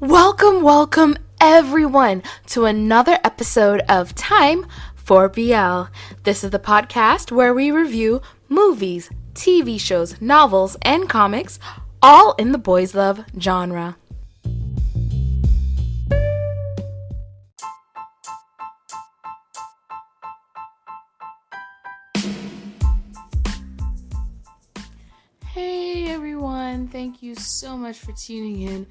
Welcome everyone to another episode of Time for BL. This is the podcast where we review movies, TV shows, novels, and comics, all in the boys love genre. Hey everyone, thank you so much for tuning in.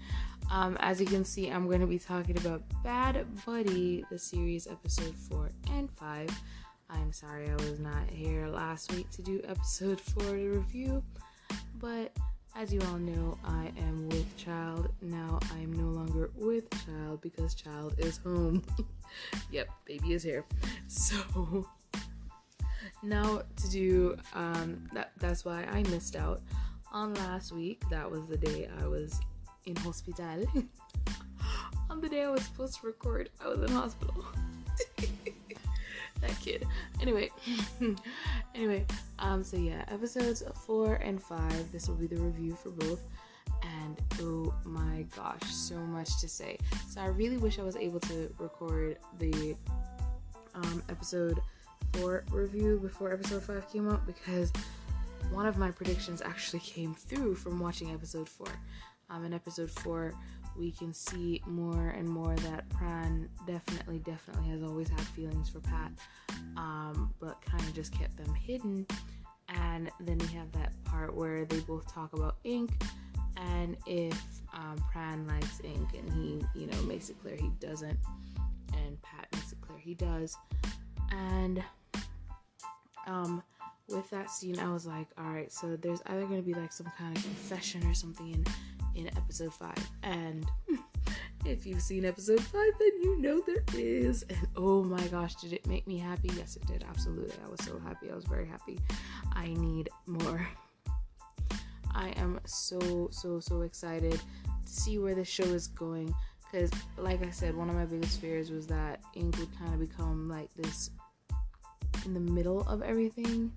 As you can see, I'm going to be talking about Bad Buddy, the series episode 4 and 5. I'm sorry I was not here last week to do episode 4 to review, but as you all know, I am with child. Now I am no longer with child because child is home. Yep, baby is here. So now to do, that's why I missed out on last week. That was the day I was in hospital. On the day I was supposed to record, I was in hospital. That kid. Anyway, so yeah, episodes 4 and 5, this will be the review for both, and oh my gosh, so much to say. So I really wish I was able to record the episode 4 review before episode 5 came out, because one of my predictions actually came through from watching episode 4. In episode 4, we can see more and more that Pran definitely has always had feelings for Pat, but kind of just kept them hidden. And then we have that part where they both talk about Ink, and if Pran likes Ink, and he, makes it clear he doesn't, and Pat makes it clear he does. And with that scene, I was like, alright, so there's either going to be like some kind of confession or something in episode 5, and if you've seen episode 5, then you know there is. And oh my gosh, did it make me happy? Yes, it did. Absolutely. I was so happy. I was very happy. I need more. I am so excited to see where the show is going, because like I said, one of my biggest fears was that Ink would kind of become like this in the middle of everything,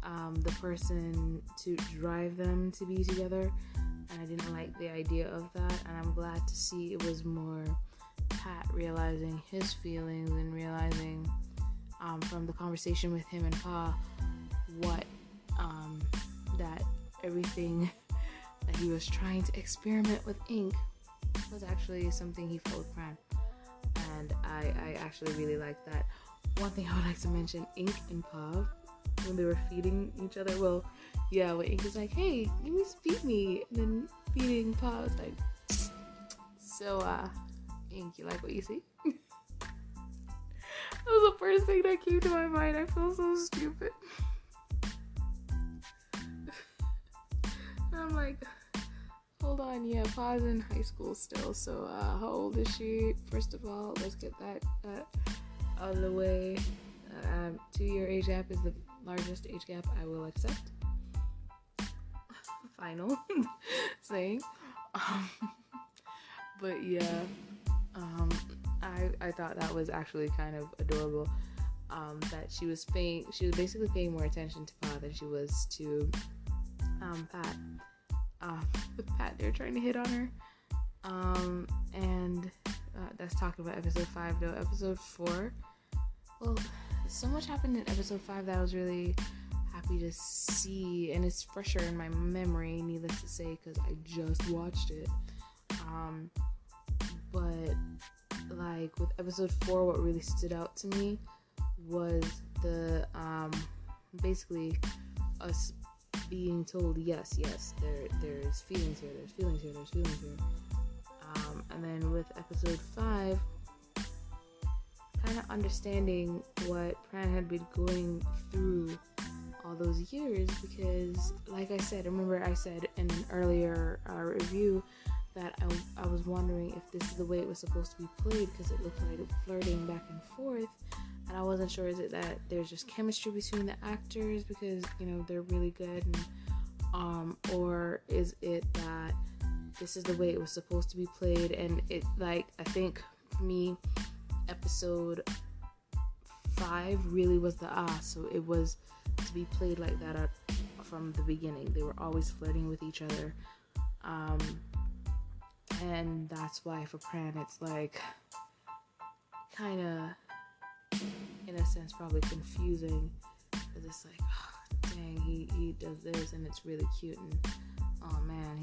the person to drive them to be together. And I didn't like the idea of that, and I'm glad to see it was more Pat realizing his feelings and realizing from the conversation with him and Pa what that everything that he was trying to experiment with Ink was actually something he felt with Pran, and I actually really like that. One thing I would like to mention, Ink and Pa, when they were feeding each other, when Ink was like, hey, feed me, and then feeding Pa was like, so, Ink, you like what you see? That was the first thing that came to my mind. I feel so stupid. And I'm like, hold on, yeah, Pa's in high school still, so, how old is she? First of all, let's get that out of the way. 2-year age gap is the largest age gap I will accept. Final saying. But yeah, I thought that was actually kind of adorable. That she was basically paying more attention to Pa than she was to Pat. With Pat, they're trying to hit on her. And that's talking about episode 5 though. Episode 4, well, so much happened in episode 5 that I was really happy to see, and it's fresher in my memory, needless to say, because I just watched it. But like with episode 4, what really stood out to me was the basically us being told yes, there's feelings here, there's feelings here. And then with episode 5, kind of understanding what Pran had been going through all those years, because like I said, remember I said in an earlier review that I was wondering if this is the way it was supposed to be played, because it looked like flirting back and forth, and I wasn't sure, is it that there's just chemistry between the actors because they're really good, and or is it that this is the way it was supposed to be played? And it, like, I think for me, episode 5 really was so it was to be played like that from the beginning. They were always flirting with each other, And that's why for Pran it's like kind of, in a sense, probably confusing, because it's like, oh, dang, he does this and it's really cute, and oh man,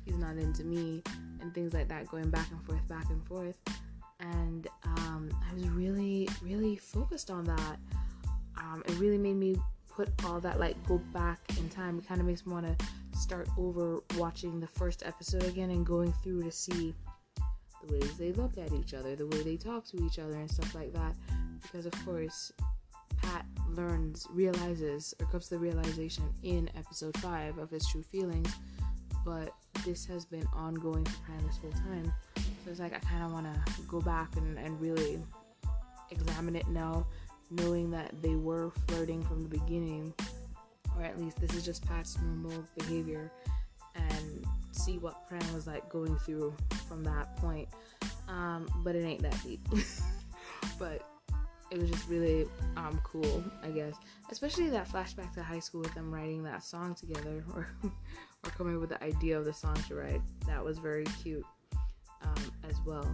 he's not into me, and things like that, going back and forth. And I was really, really focused on that. It really made me put all that, like, go back in time. It kind of makes me want to start over watching the first episode again and going through to see the ways they look at each other, the way they talk to each other and stuff like that. Because of course Pat realizes or comes to the realization in episode 5 of his true feelings, but this has been ongoing for Pran this whole time. So it's like I kind of want to go back and really examine it now, knowing that they were flirting from the beginning, or at least this is just Pat's normal behavior, and see what Pran was like going through from that point. But it ain't that deep. But it was just really cool, I guess, especially that flashback to high school with them writing that song together, or coming up with the idea of the song to write. That was very cute as well.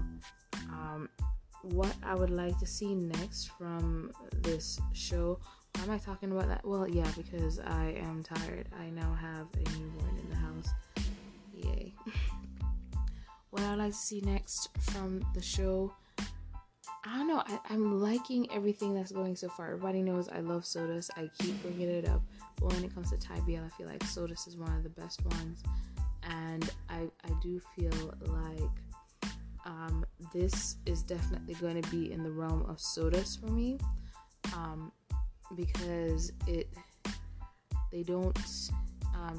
What I would like to see next from this show. Why am I talking about that? Well, yeah, because I am tired. I now have a newborn in the house. Yay. What I'd like to see next from the show, I don't know. I'm liking everything that's going so far. Everybody knows I love Sodas. I keep bringing it up. But when it comes to Thai BL, I feel like Sodas is one of the best ones. And I do feel like this is definitely going to be in the realm of Sodas for me. Because they don't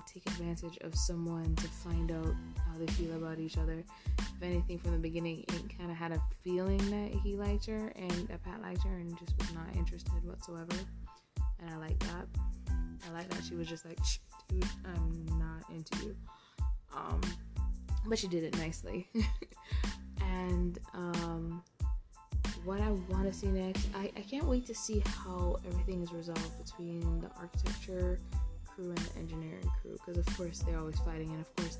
take advantage of someone to find out how they feel about each other. If anything, from the beginning, it kind of had a feeling that he liked her and that Pat liked her, and just was not interested whatsoever. And I like that. I like that she was just like, dude, I'm not into you. But she did it nicely. And what I want to see next, I can't wait to see how everything is resolved between the architecture crew and the engineering crew, because of course they're always fighting. And of course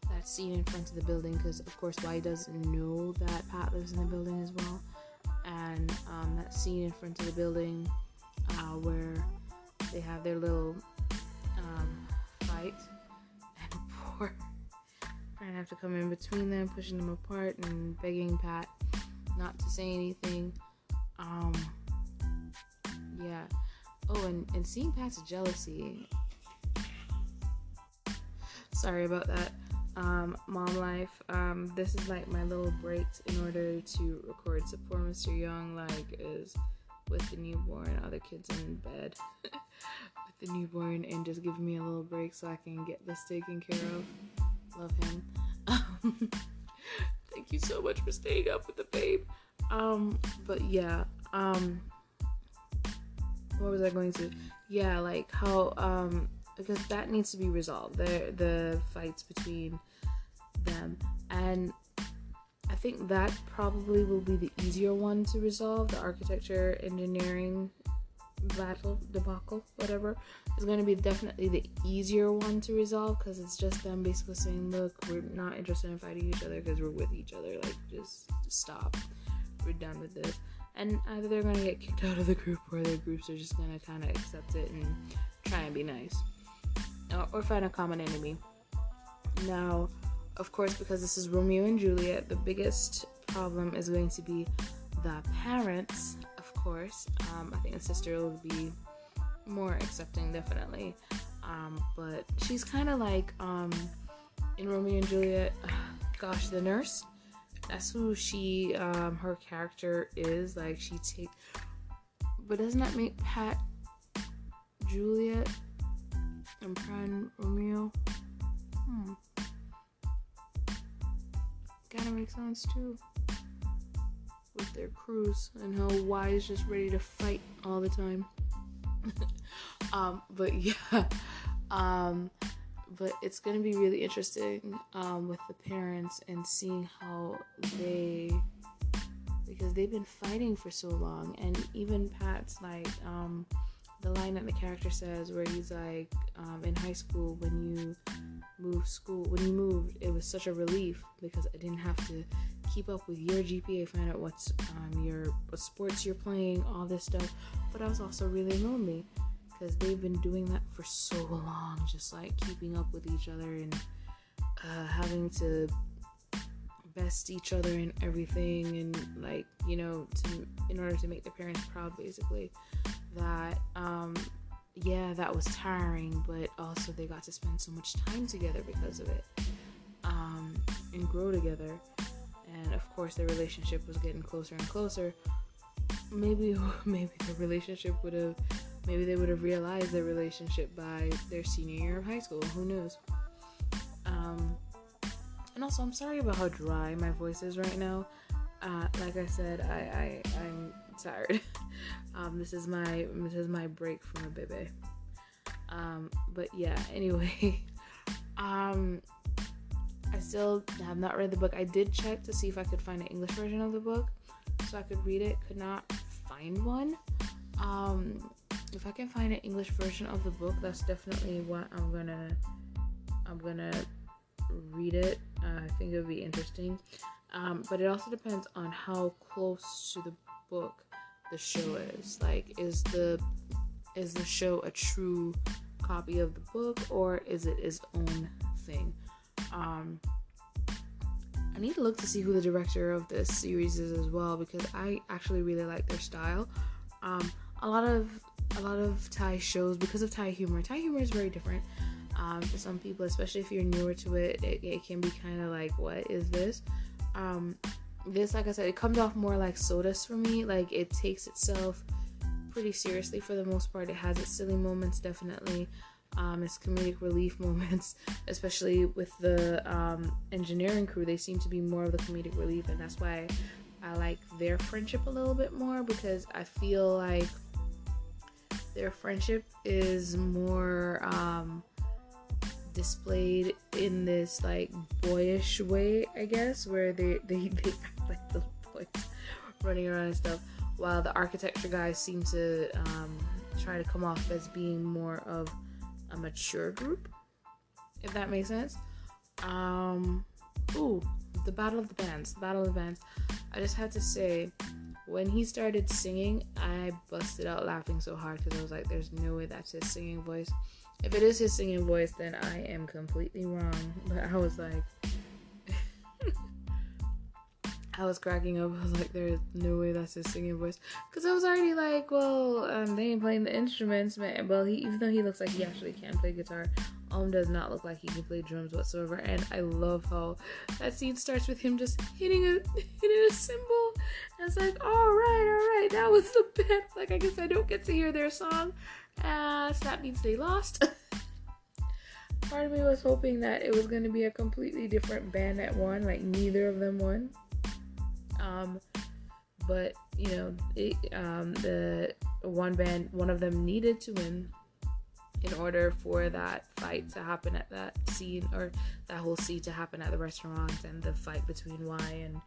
that scene in front of the building, because of course Wai doesn't know that Pat lives in the building as well, and that scene in front of the building where they have their little fight, and poor Pran have to come in between them, pushing them apart and begging Pat not to say anything. Yeah. Oh, and seeing Pat's jealousy. Sorry about that. Mom life. This is like my little breaks in order to record. So poor Mr. Young is with the newborn, other kids in bed with the newborn, and just giving me a little break so I can get this taken care of. Love him. Thank you so much for staying up with the babe. But yeah, what was I going to? Yeah, like how, because that needs to be resolved, the fights between them, and I think that probably will be the easier one to resolve. The architecture, engineering debacle, whatever, is going to be definitely the easier one to resolve, because it's just them basically saying, look, we're not interested in fighting each other because we're with each other, like, just stop, we're done with this. And either they're going to get kicked out of the group, or their groups are just going to kind of accept it and try and be nice, or find a common enemy. Now, of course, because this is Romeo and Juliet, the biggest problem is going to be the parents. Of course, I think the sister will be more accepting, definitely, but she's kind of like in Romeo and Juliet, the nurse. That's who she her character is. Like, but doesn't that make Pat Juliet and Pran Romeo? Gotta make sense too, with their crews, and how Wai is just ready to fight all the time. But yeah, but it's gonna be really interesting with the parents, and seeing how because they've been fighting for so long. And even Pat's like, the line that the character says, where he's like, in high school, when when you moved, it was such a relief because I didn't have to keep up with your GPA, find out what sports you're playing, all this stuff. But I was also really lonely because they've been doing that for so long, just like keeping up with each other and having to best each other in everything, and like, you know, in order to make their parents proud, basically. That that was tiring, but also they got to spend so much time together because of it, and grow together. And of course their relationship was getting closer and closer. Maybe the relationship maybe they would have realized their relationship by their senior year of high school. Who knows? And also, I'm sorry about how dry my voice is right now. Like I said, I'm tired. This is my break from a bebe. But yeah, anyway, I still have not read the book. I did check to see if I could find an English version of the book so I could read it. Could not find one. If I can find an English version of the book, that's definitely what I'm gonna read it. I think it would be interesting. But it also depends on how close to the book the show is. Like, is the show a true copy of the book, or is it its own thing? I need to look to see who the director of this series is as well, because I actually really like their style. A lot of Thai shows, because of Thai humor is very different. For some people, especially if you're newer to it, it can be kind of like, what is this? This, like I said, it comes off more like Sodas for me. Like, it takes itself pretty seriously for the most part. It has its silly moments, definitely. Its comedic relief moments, especially with the engineering crew. They seem to be more of the comedic relief, and that's why I like their friendship a little bit more, because I feel like their friendship is more displayed in this like boyish way, I guess, where they act like little boys running around and stuff, while the architecture guys seem to try to come off as being more of a mature group, if that makes sense. The Battle of the Bands. I just had to say, when he started singing, I busted out laughing so hard, because I was like, there's no way that's his singing voice. If it is his singing voice, then I am completely wrong. But I was like, I was cracking up. I was like, there's no way that's his singing voice. Because I was already like, well, they ain't playing the instruments, man. Well, even though he looks like he actually can play guitar, does not look like he can play drums whatsoever. And I love how that scene starts with him just hitting a cymbal. And it's like, all right, that was the band. Like, I guess I don't get to hear their song. So that means they lost. Part of me was hoping that it was going to be a completely different band that won, like neither of them won. But you know, the one of them needed to win in order for that fight to happen at that scene, or that whole scene to happen at the restaurant, and the fight between Y and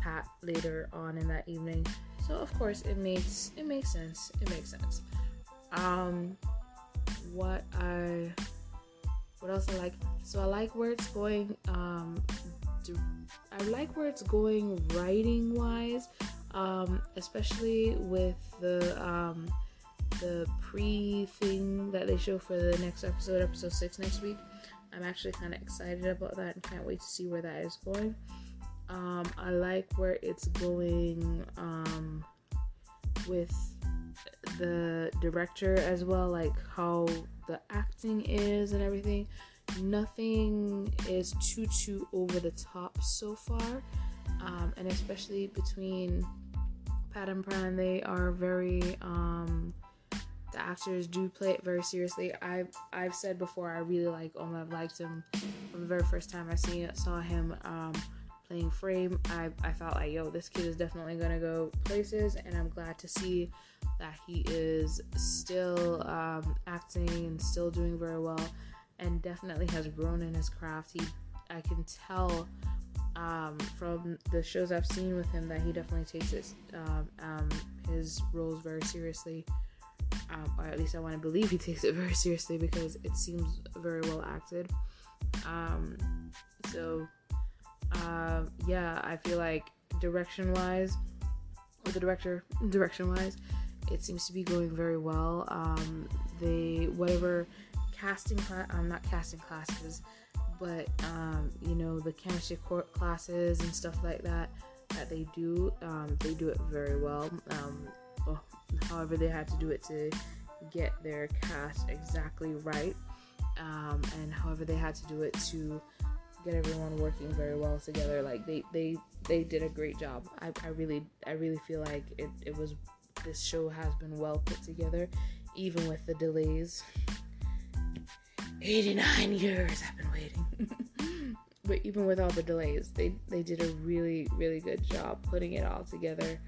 Pat later on in that evening. So of course it makes sense. What else I like? So I like where it's going. I like where it's going writing wise, especially with the pre thing that they show for the next episode 6 next week. I'm actually kind of excited about that and can't wait to see where that is going. I like where it's going with the director as well, like how the acting is and everything. Nothing is too over the top so far, and especially between Pat and Pran, they are very the actors do play it very seriously. I've said before, I really like Om. I've liked him from the very first time I saw him playing Frame. I felt like, yo, this kid is definitely gonna go places, and I'm glad to see that he is still acting and still doing very well, and definitely has grown in his craft. I can tell from the shows I've seen with him that he definitely takes his roles very seriously. or at least I want to believe he takes it very seriously because it seems very well acted. Yeah, I feel like direction-wise, it seems to be going very well. Whatever not casting classes, but the chemistry classes and stuff like that they do it very well. However they had to do it to get their cast exactly right, and however they had to do it to get everyone working very well together. Like they did a great job. I really feel like this show has been well put together, even with the delays. 89 years I've been waiting. But even with all the delays, they did a really, really good job putting it all together,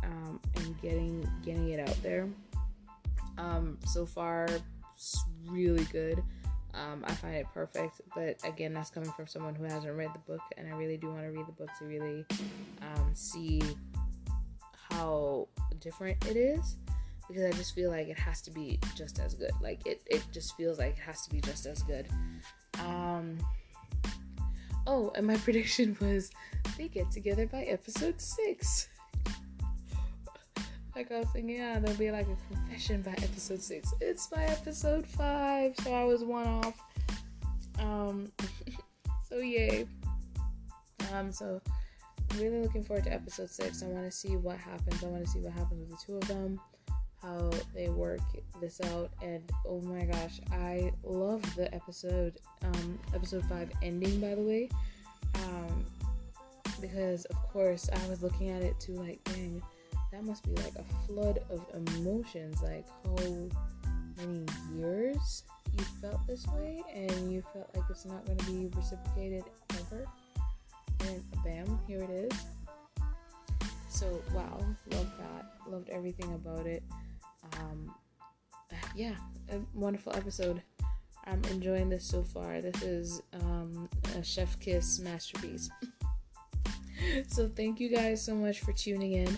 and getting it out there. So far, it's really good. I find it perfect, but again, that's coming from someone who hasn't read the book, and I really do want to read the book to really see how different it is, because I just feel like it has to be just as good. Like it just feels like it has to be just as good. And my prediction was they get together by episode 6. Like I was thinking, yeah, there'll be like a confession by episode 6. It's by episode 5, so I was one off. So yay. So I'm really looking forward to episode 6. I want to see what happens. I want to see what happens with the two of them, how they work this out, and oh my gosh, I love the episode 5 ending, by the way, because of course I was looking at it too, like, dang, that must be like a flood of emotions. Like, how many years you felt this way, and you felt like it's not going to be reciprocated ever, and bam, here it is. So wow, loved that, loved everything about it. Yeah, a wonderful episode. I'm enjoying this so far. This is a chef kiss masterpiece. So thank you guys so much for tuning in.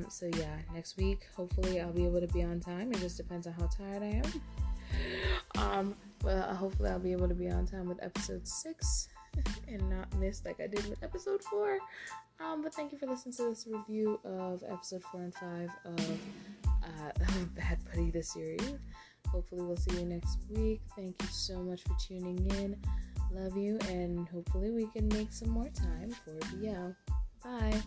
So yeah, next week hopefully I'll be able to be on time. It just depends on how tired I am. But hopefully I'll be able to be on time with episode 6 and not miss like I did with episode 4. But thank you for listening to this review of episode 4 and 5 of Bad Buddy the series. Hopefully we'll see you next week. Thank you so much for tuning in. Love you, and hopefully we can make some more time for BL. Bye.